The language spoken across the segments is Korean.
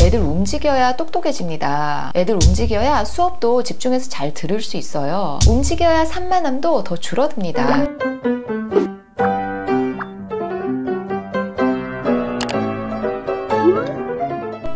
애들 움직여야 똑똑해집니다. 애들 움직여야 수업도 집중해서 잘 들을 수 있어요. 움직여야 산만함도 더 줄어듭니다.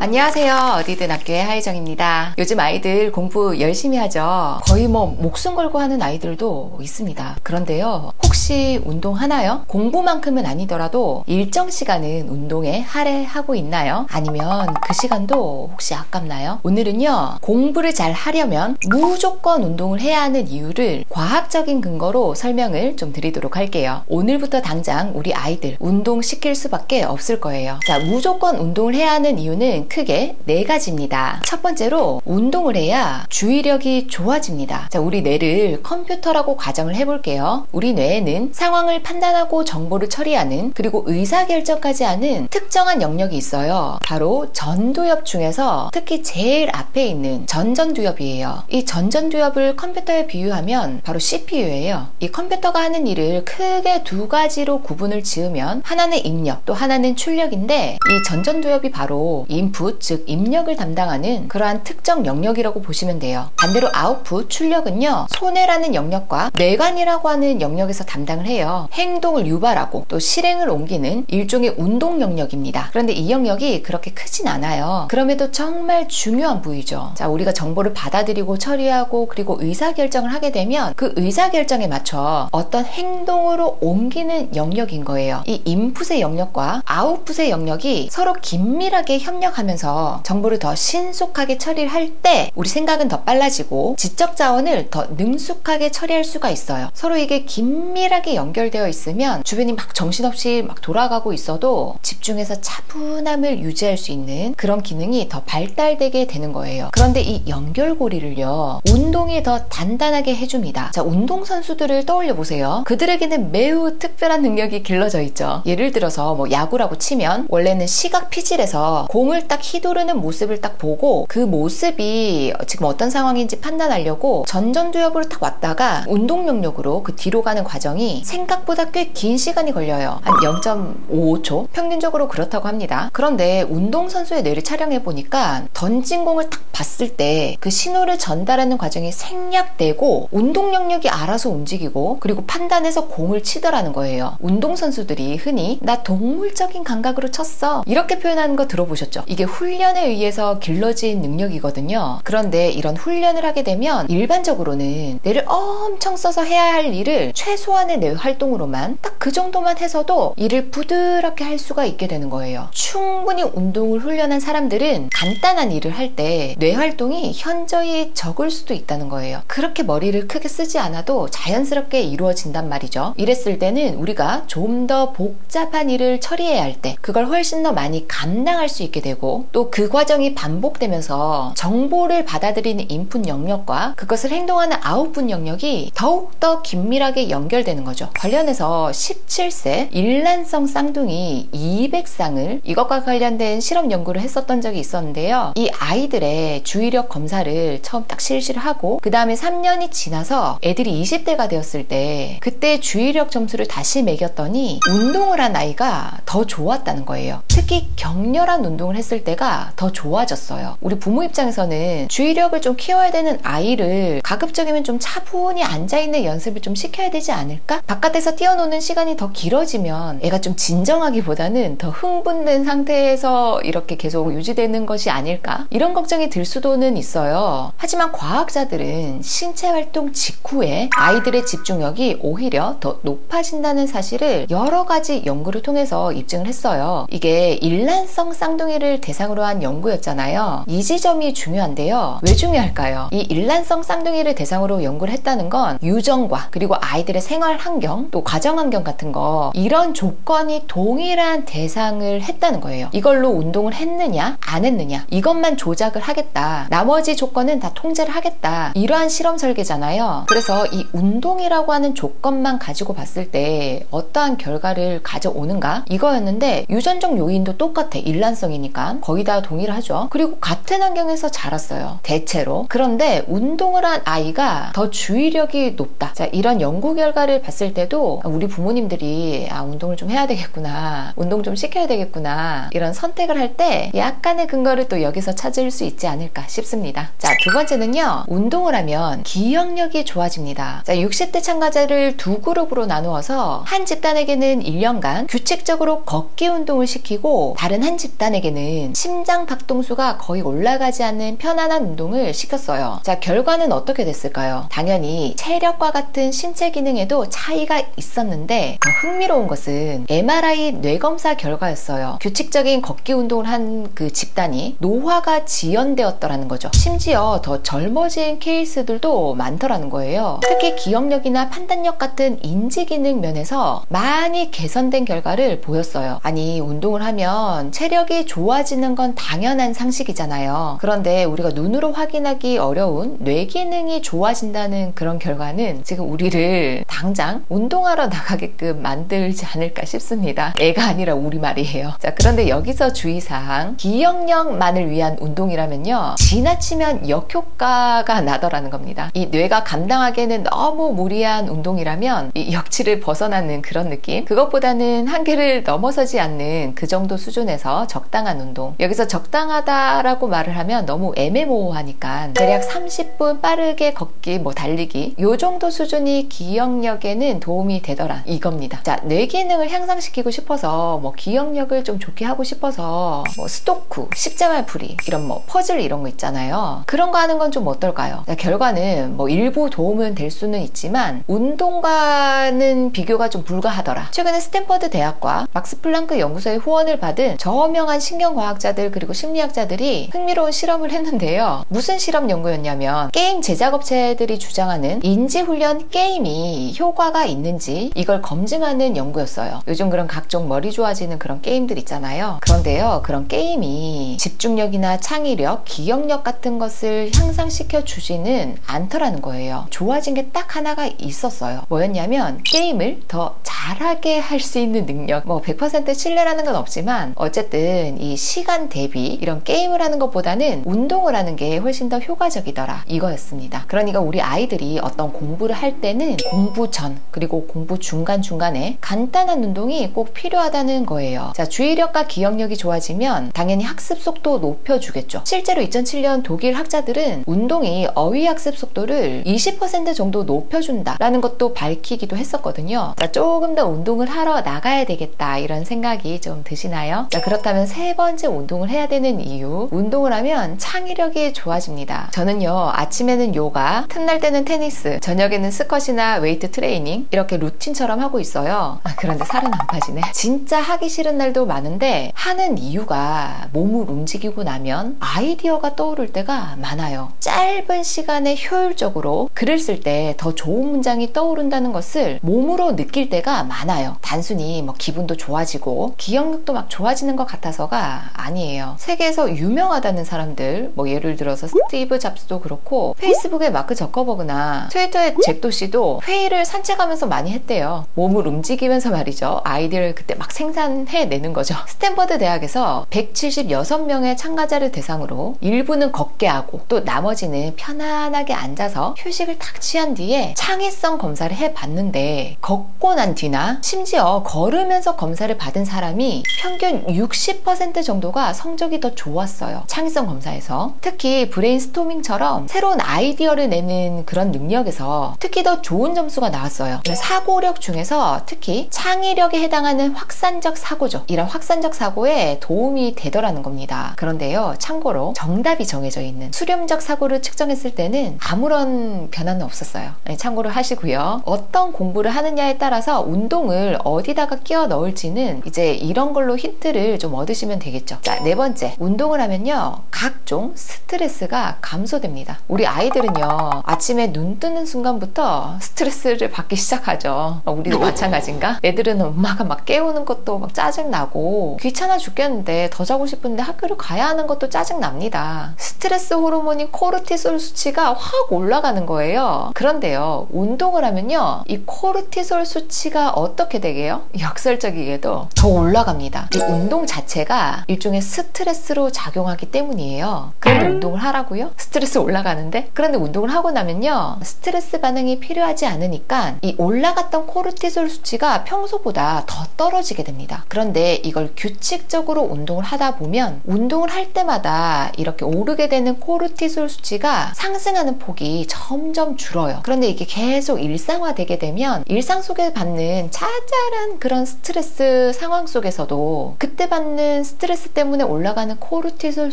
안녕하세요. 어디든 학교의 하혜정입니다. 요즘 아이들 공부 열심히 하죠. 거의 목숨 걸고 하는 아이들도 있습니다. 그런데요, 혹시 운동하나요? 공부만큼은 아니더라도 일정 시간은 운동에 할애하고 있나요? 아니면 그 시간도 혹시 아깝나요? 오늘은요, 공부를 잘 하려면 무조건 운동을 해야 하는 이유를 과학적인 근거로 설명을 좀 드리도록 할게요. 오늘부터 당장 우리 아이들 운동시킬 수밖에 없을 거예요. 자, 무조건 운동을 해야 하는 이유는 크게 4가지입니다. 첫 번째로, 운동을 해야 주의력이 좋아집니다. 자, 우리 뇌를 컴퓨터라고 가정을 해볼게요. 우리 뇌에는 상황을 판단하고 정보를 처리하는, 그리고 의사결정까지 하는 특정한 영역이 있어요. 바로 전두엽 중에서 특히 제일 앞에 있는 전전두엽이에요. 이 전전두엽을 컴퓨터에 비유하면 바로 CPU예요. 이 컴퓨터가 하는 일을 크게 2가지로 구분을 지으면 하나는 입력, 또 하나는 출력인데, 이 전전두엽이 바로 인풋, 즉 입력을 담당하는 그러한 특정 영역이라고 보시면 돼요. 반대로 아웃풋, 출력은요, 손해라는 영역과 뇌관이라고 하는 영역에서 담당을 해요. 행동을 유발하고 또 실행을 옮기는 일종의 운동 영역입니다. 그런데 이 영역이 그렇게 크진 않아요. 그럼에도 정말 중요한 부위죠. 자, 우리가 정보를 받아들이고 처리하고 그리고 의사결정을 하게 되면 그 의사결정에 맞춰 어떤 행동으로 옮기는 영역인 거예요. 이 인풋의 영역과 아웃풋의 영역이 서로 긴밀하게 협력하면서 정보를 더 신속하게 처리를 할 때 우리 생각은 더 빨라지고 지적 자원을 더 능숙하게 처리할 수가 있어요. 서로 이게 긴밀하게 연결되어 있으면 주변이 막 정신없이 막 돌아가고 있어도 집중해서 차분함을 유지할 수 있는 그런 기능이 더 발달되게 되는 거예요. 그런데 이 연결고리를요, 운동이 더 단단하게 해줍니다. 자, 운동선수들을 떠올려 보세요. 그들에게는 매우 특별한 능력이 길러져 있죠. 예를 들어서 야구라고 치면 원래는 시각 피질에서 공을 딱 휘두르는 모습을 딱 보고 그 모습이 지금 어떤 상황인지 판단하려고 전전두엽으로 딱 왔다가 운동 영역으로 그 뒤로 가는 과정이 생각보다 꽤 긴 시간이 걸려요. 한 0.55초? 평균적으로 그렇다고 합니다. 그런데 운동선수의 뇌를 촬영해 보니까 던진 공을 딱 봤을 때 그 신호를 전달하는 과정이 생략되고 운동 영역이 알아서 움직이고 그리고 판단해서 공을 치더라는 거예요. 운동선수들이 흔히 나 동물적인 감각으로 쳤어, 이렇게 표현하는 거 들어보셨죠? 이게 훈련에 의해서 길러진 능력이거든요. 그런데 이런 훈련을 하게 되면 일반적으로는 뇌를 엄청 써서 해야 할 일을 최소한의 뇌 활동으로만 딱 그 정도만 해서도 일을 부드럽게 할 수가 있게 되는 거예요. 충분히 운동을 훈련한 사람들은 간단한 일을 할 때 뇌 활동이 현저히 적을 수도 있다는 거예요. 그렇게 머리를 크게 쓰지 않아도 자연스럽게 이루어진단 말이죠. 이랬을 때는 우리가 좀 더 복잡한 일을 처리해야 할 때 그걸 훨씬 더 많이 감당할 수 있게 되고, 또 그 과정이 반복되면서 정보를 받아들이는 인풋 영역과 그것을 행동하는 아웃풋 영역이 더욱더 긴밀하게 연결되는 거죠. 관련해서 17세 일란성 쌍둥이 200쌍을 이것과 관련된 실험 연구를 했었던 적이 있었는데요. 이 아이들의 주의력 검사를 처음 딱 실시를 하고 그 다음에 3년이 지나서 애들이 20대가 되었을 때 그때 주의력 점수를 다시 매겼더니 운동을 한 아이가 더 좋았다는 거예요. 특히 격렬한 운동을 했을 때가 더 좋아졌어요. 우리 부모 입장에서는 주의력을 좀 키워야 되는 아이를 가급적이면 좀 차분히 앉아있는 연습을 좀 시켜야 되지 않을까? 바깥에서 뛰어노는 시간이 더 길어지면 애가 좀 진정하기보다는 더 흥분된 상태에서 이렇게 계속 유지되는 것이 아닐까? 이런 걱정이 들 수도는 있어요. 하지만 과학자들은 신체 활동 직후에 아이들의 집중력이 오히려 더 높아진다는 사실을 여러 가지 연구를 통해서 입증을 했어요. 이게 일란성 쌍둥이를 대상으로 한 연구였잖아요. 이 지점이 중요한데요. 왜 중요할까요? 이 일란성 쌍둥이를 대상으로 연구를 했다는 건 유전과 그리고 아이들의 생활 환경, 또 가정 환경 같은 거, 이런 조건이 동일한 대상을 했다는 거예요. 이걸로 운동을 했느냐 안 했느냐 이것만 조작을 하겠다, 나머지 조건은 다 통제를 하겠다, 있습니다. 이러한 실험 설계잖아요. 그래서 이 운동이라고 하는 조건만 가지고 봤을 때 어떠한 결과를 가져오는가 이거였는데 유전적 요인도 똑같아. 일란성이니까 거의 다 동일을 하죠. 그리고 같은 환경에서 자랐어요. 대체로. 그런데 운동을 한 아이가 더 주의력이 높다. 자, 이런 연구 결과를 봤을 때도 우리 부모님들이 운동을 좀 해야 되겠구나, 운동 좀 시켜야 되겠구나, 이런 선택을 할 때 약간의 근거를 또 여기서 찾을 수 있지 않을까 싶습니다. 자, 두 번째는요, 운동을 하면 기억력이 좋아집니다. 자, 60대 참가자를 두 그룹으로 나누어서 한 집단에게는 1년간 규칙적으로 걷기 운동을 시키고 다른 한 집단에게는 심장 박동수가 거의 올라가지 않는 편안한 운동을 시켰어요. 자, 결과는 어떻게 됐을까요? 당연히 체력과 같은 신체 기능에도 차이가 있었는데 더 흥미로운 것은 MRI 뇌검사 결과였어요. 규칙적인 걷기 운동을 한 그 집단이 노화가 지연되었더라는 거죠. 심지어 더 젊어진 케이스들도 많더라는 거예요. 특히 기억력이나 판단력 같은 인지 기능 면에서 많이 개선된 결과를 보였어요. 아니, 운동을 하면 체력이 좋아지는 건 당연한 상식이잖아요. 그런데 우리가 눈으로 확인하기 어려운 뇌 기능이 좋아진다는 그런 결과는 지금 우리를 당장 운동하러 나가게끔 만들지 않을까 싶습니다. 애가 아니라 우리 말이에요. 자, 그런데 여기서 주의사항, 기억력만을 위한 운동이라면요, 지나치면 역효과가 나더라는 겁니다. 이 뇌가 감당하기에는 너무 무리한 운동이라면 이 역치를 벗어나는 그런 느낌, 그것보다는 한계를 넘어서지 않는 그 정도 수준에서 적당한 운동. 여기서 적당하다라고 말을 하면 너무 애매모호하니까 대략 30분 빠르게 걷기, 뭐 달리기, 요 정도 수준이 기억력에는 도움이 되더라 이겁니다. 자, 뇌 기능을 향상시키고 싶어서 뭐 기억력을 좀 좋게 하고 싶어서 뭐 스토쿠, 십자말풀이, 이런 뭐 퍼즐 이런 거 있잖아요. 그런 거 하는 건 좀 어떨까요? 자, 결과는 뭐 일부 도움은 될 수는 있지만 운동과는 비교가 좀 불가하더라. 최근에 스탠퍼드 대학과 막스 플랑크 연구소의 후원을 받은 저명한 신경과학자들 그리고 심리학자들이 흥미로운 실험을 했는데요. 무슨 실험 연구였냐면 게임 제작업체들이 주장하는 인지훈련 게임이 효과가 있는지 이걸 검증하는 연구였어요. 요즘 그런 각종 머리 좋아지는 그런 게임들 있잖아요. 그런데요, 그런 게임이 집중력이나 창의력, 기억력 같은 것을 향상시켜 주지는 않더라는 거예요. 좋아진 게 딱 하나가 있었어요. 뭐였냐면 게임을 더 잘하게 할 수 있는 능력. 뭐 100% 신뢰라는 건 없지만 어쨌든 이 시간 대비 이런 게임을 하는 것보다는 운동을 하는 게 훨씬 더 효과적이더라 이거였습니다. 그러니까 우리 아이들이 어떤 공부를 할 때는 공부 전 그리고 공부 중간중간에 간단한 운동이 꼭 필요하다는 거예요. 자, 주의력과 기억력이 좋아지면 당연히 학습 속도 높여주겠죠. 실제로 2007년 독일 학자들은 운동이 어휘 학습 속도를 20% 정도 높여준다라는 것도 밝히기도 했었거든요. 자, 조금 더 운동을 하러 나가야 되겠다 이런 생각이 좀 드시나요? 자, 그렇다면 세 번째 운동을 해야 되는 이유, 운동을 하면 창의력이 좋아집니다. 저는요, 아침에는 요가, 틈날 때는 테니스, 저녁에는 스쿼시나 웨이트 트레이닝 이렇게 루틴처럼 하고 있어요. 그런데 살은 안 빠지네. 진짜 하기 싫은 날도 많은데 하는 이유가 몸을 움직이고 나면 아이디어가 떠오를 때가 많아요. 짧은 시간에 효율적으로 글을 쓸 때 더 좋은 문장이 떠오른다는 것을 몸으로 느낄 때가 많아요. 단순히 뭐 기분도 좋아지고 기억력도 막 좋아지는 것 같아서가 아니에요. 세계에서 유명하다는 사람들, 뭐 예를 들어서 스티브 잡스도 그렇고 페이스북의 마크 저커버그나 트위터의 잭 도시도 회의를 산책하면서 많이 했대요. 몸을 움직이면서 말이죠. 아이디어를 그때 막 생산해내는 거죠. 스탠퍼드 대학에서 176명의 참가자를 대상으로 일부는 걷게 하고 또 나머지는 편안하게 앉아서 휴식을 딱 취한 뒤에 창의성 검사를 해봤는데 걷고 난 뒤나 심지어 걸으면서 검사를 받은 사람이 평균 60% 정도가 성적이 더 좋았어요. 창의성 검사에서. 특히 브레인스토밍처럼 새로운 아이디어를 내는 그런 능력에서 특히 더 좋은 점수가 나왔어요. 사고력 중에서 특히 창의력에 해당하는 확산적 사고죠. 이런 확산적 사고에 도움이 되더라는 겁니다. 그런데요, 참고로 정답이 정해져 있는 수렴적 사고를 측정했을 때는 아무런 변화는 없었어요. 참고로 하시고요. 어떤 공부를 하느냐에 따라서 운동을 어디다가 끼워 넣을지는 이제 이런 걸로 힌트를 좀 얻으시면 되겠죠. 자, 네 번째, 운동을 하면요 각종 스트레스가 감소됩니다. 우리 아이들은요 아침에 눈 뜨는 순간부터 스트레스를 받기 시작하죠. 우리도 마찬가지인가? 애들은 엄마가 막 깨우는 것도 막 짜증나고 귀찮아 죽겠는데 더 자고 싶은데 학교를 가야 하는 것도 짜증납니다. 스트레스 호르몬인 코르티솔 수치가 확 올라가는 거예요. 그런데요 운동을 하면요 이 코르티솔 수치가 어떻게 되게요? 역설적이게도 더 올라갑니다. 이 운동 자체가 일종의 스트레스로 작용하기 때문이에요. 그런데 운동을 하라고요? 스트레스 올라가는데? 그런데 운동을 하고 나면요 스트레스 반응이 필요하지 않으니까 이 올라갔던 코르티솔 수치가 평소보다 더 떨어지게 됩니다. 그런데 이걸 규칙적으로 운동을 하다 보면 운동을 할 때마다 이렇게 오르게 되는 코르티솔 수치가 상승하는 폭이 점점 줄어요. 그런데 이게 계속 일상화되게 되면 일상 속에 받는 자잘한 그런 스트레스 상황 속에서도 그때 받는 스트레스 때문에 올라가는 코르티솔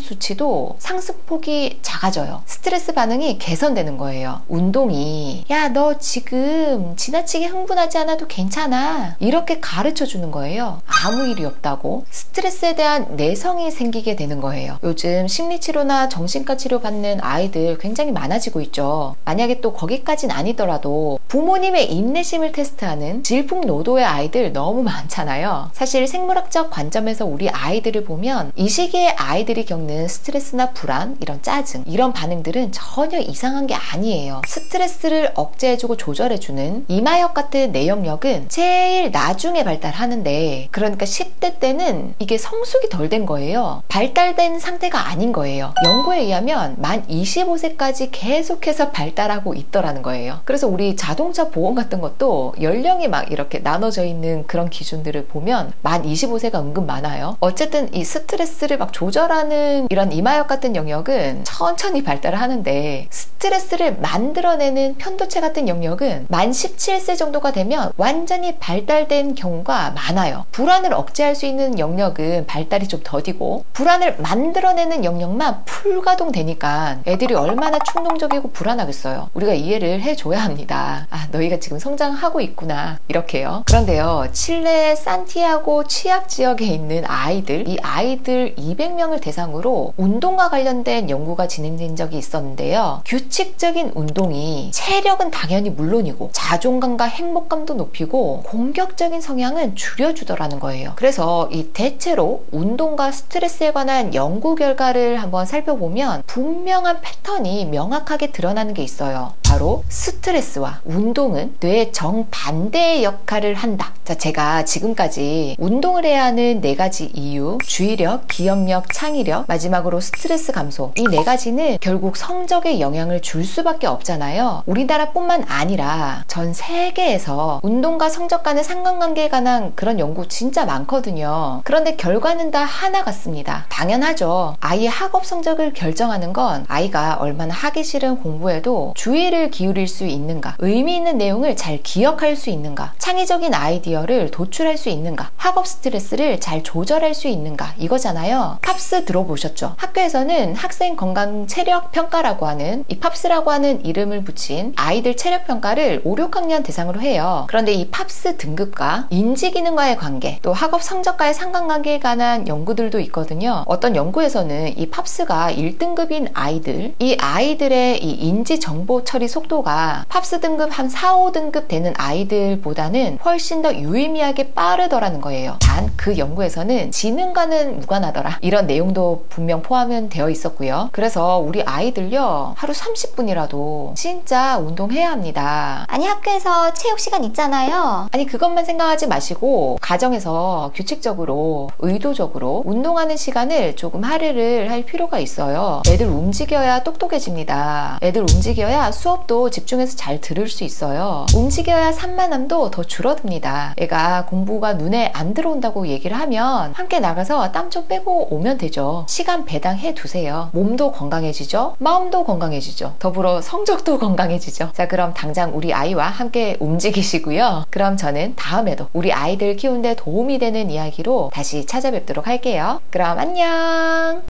수치도 상승폭이 작아져요. 스트레스 반응이 개선되는 거예요. 운동이 야 너 지금 지나치게 흥분하지 않아도 괜찮아 이렇게 가르쳐 주는 거예요. 아무 일이 없다고 스트레스에 대한 내성이 생기게 되는 거예요. 요즘 심리치료나 정신과 치료 받는 아이들 굉장히 많아지고 있죠. 만약에 또 거기까진 아니더라도 부모님의 인내심을 테스트하는 질풍노도의 아이들 너무 많잖아요. 사실 생물학적 관점에서 우리 아이들을 보면 이 시기에 아이들이 겪는 스트레스나 불안, 이런 짜증, 이런 반응들은 전혀 이상한 게 아니에요. 스트레스를 억제해주고 조절해주는 이마역 같은 뇌영역은 제일 나중에 발달하는데, 그러니까 10대 때는 이게 성숙이 덜 된 거예요. 발달된 상태가 아닌 거예요. 연구에 의하면 만 25세까지 계속해서 발달하고 있더라는 거예요. 그래서 우리 자동차 보험 같은 것도 연령이 막 이렇게 나눠져 있는 그런 기준들을 보면 만 25세가 은근 많아요. 어쨌든 이 스트레스를 막 조절하는 이런 이마역 같은 영역은 천천히 발달을 하는데, 스트레스를 만들어내는 편도체 같은 영역은 만 17세 정도가 되면 완전히 발달된 경우가 많아요. 불안을 억제할 수 있는 영역은 발달이 좀 더디고, 불안을 만들어내는 영역만 풀가동되니까 애들이 얼마나 충동적이고 불안하겠어요. 우리가 이해를 해줘야 합니다. 아, 너희가 지금 성장하고 있구나, 이렇게요. 그런데요, 칠레의 산티아고 취약 지역에 있는 아이들, 이 아이들 200명을 대상으로 운동과 관련된 연구가 진행된 적이 있었는데요. 규칙적인 운동이 체력은 당연히 물론이고 자존감과 행복감도 높이고 공격적인 성향은 줄여주더라는 거예요. 그래서 이 대체로 운동과 스트레스에 관한 연구 결과를 한번 살펴보면 분명한 패턴이 명확하게 드러나는 게 있어요. 바로 스트레스와 운동은 뇌의 정반대의 역할을 한다. 자, 제가 지금까지 운동을 해야 하는 4가지 이유, 주의력, 기억력, 창의력, 마지막으로 스트레스 감소, 이 4가지는 결국 성적에 영향을 줄 수밖에 없잖아요. 우리나라뿐만 아니라 전 세계에서 운동과 성적 간의 상관관계에 관한 그런 연구 진짜 많거든요. 그런데 결과는 다 하나 같습니다. 당연하죠. 아이의 학업 성적을 결정하는 건 아이가 얼마나 하기 싫은 공부에도 주의를 기울일 수 있는가, 의미 있는 내용을 잘 기억할 수 있는가, 창의적인 아이디어를 도출할 수 있는가, 학업 스트레스를 잘 조절할 수 있는가, 이거잖아요. 팝스 들어보셨죠? 학교에서는 학생 건강 체력 평가라고 하는, 이 팝스라고 하는 이름을 붙인 아이들 체력 평가를 5, 6학년 대상으로 해요. 그런데 이 팝스 등급과 인지 기능과의 관계, 또 학업 성적과의 상관관계에 관한 연구들도 있거든요. 어떤 연구에서는 이 팝스가 1등급인 아이들, 이 아이들의 이 인지 정보 처리 속도가 팝스 등급 한 4, 5등급 되는 아이들보다는 훨씬 더 유의미하게 빠르더라는 거예요. 단 그 연구에서는 지능과는 무관하더라, 이런 내용도 분명 포함은 되어 있었고요. 그래서 우리 아이들요, 하루 30분이라도 진짜 운동해야 합니다. 아니, 학교에서 체육 시간 있잖아요. 아니, 그것만 생각하지 마시고 가정에서 규칙적으로 의도적으로 운동하는 시간을 조금 할애를 할 필요가 있어요. 애들 움직여야 똑똑해집니다. 애들 움직여야 수업도 집중해서 잘 들을 수 있어요. 움직여야 산만함도 더 줄어듭니다. 애가 공부가 눈에 안 들어온다고 얘기를 하면 함께 나가서 땀 좀 빼고 오면 되죠. 시간 배당해 두세요. 몸도 건강해지죠, 마음도 건강해지죠, 더불어 성적도 건강해지죠. 자, 그럼 당장 우리 아이와 함께 움직이시고요. 그럼 저는 다음에도 우리 아이들 키우는데 도움이 되는 이야기로 다시 찾아뵙도록 할게요. 그럼 안녕.